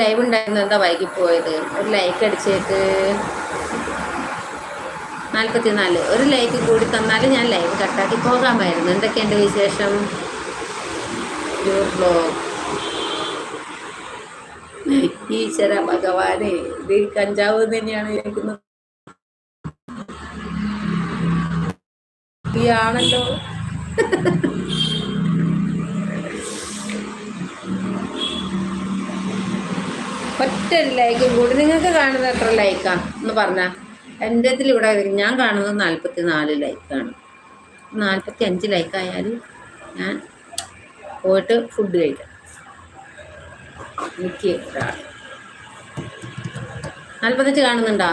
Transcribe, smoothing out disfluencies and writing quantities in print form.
Live ഉണ്ടായിരുന്നു, എന്താ വൈകി പോയത്? ഒരു ലൈക്ക് അടിച്ചേക്ക്. 44. ഒരു ലൈക്ക് കൂടി തന്നാൽ ഞാൻ ലൈവ് കട്ടാക്കി പോകാമായിരുന്നു. എന്തൊക്കെയുണ്ട് വിശേഷം? ബ്ലോഗ് ഈശ്വര ഭഗവാനെ, ഇത് കഞ്ചാവ് തന്നെയാണ് കേൾക്കുന്നത് ആണല്ലോ. ഒറ്റ ലൈക്കും കൂടി. നിങ്ങൾക്ക് കാണുന്നത് എത്ര ലൈക്കാ എന്ന് പറഞ്ഞാൽ? എൻ്റെ ഇവിടെ ഞാൻ കാണുന്നത് 44 ലൈക്കാണ്. 45 ലൈക്കായാൽ ഞാൻ പോയിട്ട് ഫുഡ് കഴിക്കാം. എനിക്ക് 45 കാണുന്നുണ്ടോ?